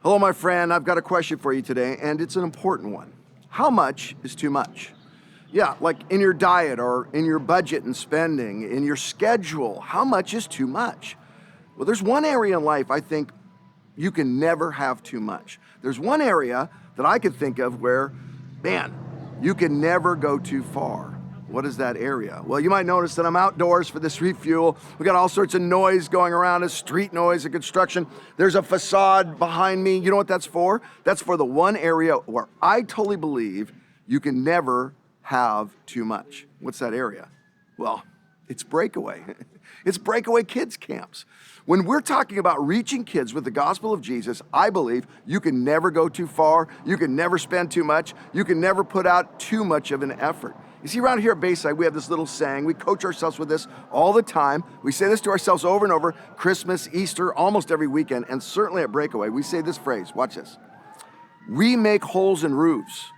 Hello, my friend. I've got a question for you today, and it's an important one. How much is too much? Yeah, like in your diet or in your budget and spending, in your schedule, how much is too much? Well, there's one area in life I think you can never have too much. There's one area that I could think of where, man, you can never go too far. What is that area? Well, you might notice that I'm outdoors for this refuel. We got all sorts of noise going around us, street noise and construction. There's a facade behind me. You know what that's for? That's for the one area where I totally believe you can never have too much. What's that area? Well, it's Breakaway. It's Breakaway kids camps. When we're talking about reaching kids with the gospel of Jesus, I believe you can never go too far. You can never spend too much. You can never put out too much of an effort. You see, around here at Bayside, we have this little saying. We coach ourselves with this all the time. We say this to ourselves over and over, Christmas, Easter, almost every weekend, and certainly at Breakaway. We say this phrase, watch this. We make holes in roofs.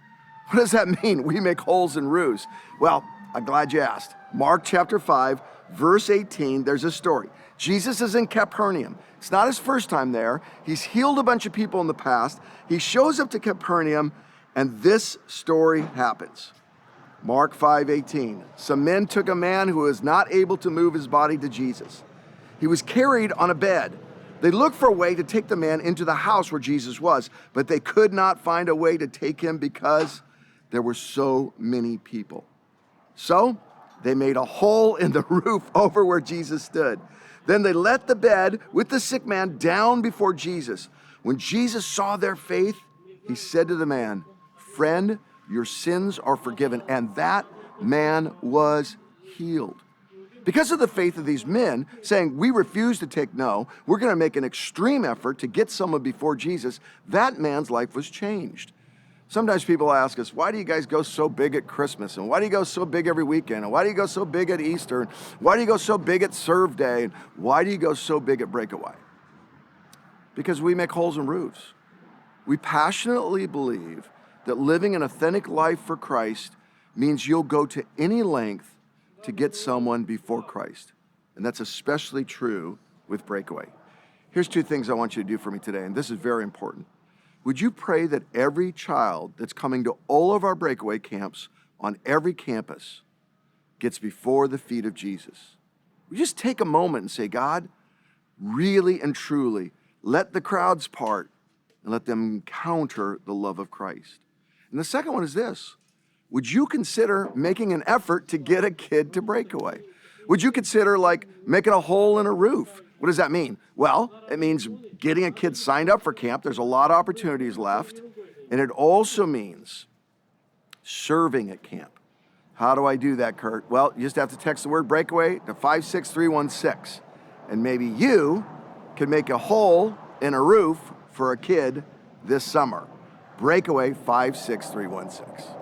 What does that mean? We make holes in roofs. Well, I'm glad you asked. Mark chapter 5, verse 18, there's a story. Jesus is in Capernaum. It's not his first time there. He's healed a bunch of people in the past. He shows up to Capernaum, and this story happens. Mark 5:18. Some men took a man who was not able to move his body to Jesus. He was carried on a bed. They looked for a way to take the man into the house where Jesus was, but they could not find a way to take him because there were so many people. So they made a hole in the roof over where Jesus stood. Then they let the bed with the sick man down before Jesus. When Jesus saw their faith, he said to the man, "Friend, your sins are forgiven." And that man was healed. Because of the faith of these men saying, we refuse to take no, we're going to make an extreme effort to get someone before Jesus, that man's life was changed. Sometimes people ask us, why do you guys go so big at Christmas? And why do you go so big every weekend? And why do you go so big at Easter? And why do you go so big at Serve Day? And why do you go so big at Breakaway? Because we make holes in roofs. We passionately believe that living an authentic life for Christ means you'll go to any length to get someone before Christ. And that's especially true with Breakaway. Here's two things I want you to do for me today, and this is very important. Would you pray that every child that's coming to all of our Breakaway camps on every campus gets before the feet of Jesus? We just take a moment and say, God, really and truly, let the crowds part and let them encounter the love of Christ. And the second one is this. Would you consider making an effort to get a kid to Breakaway? Would you consider making a hole in a roof? What does that mean? Well, it means getting a kid signed up for camp. There's a lot of opportunities left. And it also means serving at camp. How do I do that, Kurt? Well, you just have to text the word Breakaway to 56316. And maybe you can make a hole in a roof for a kid this summer. Breakaway 56316.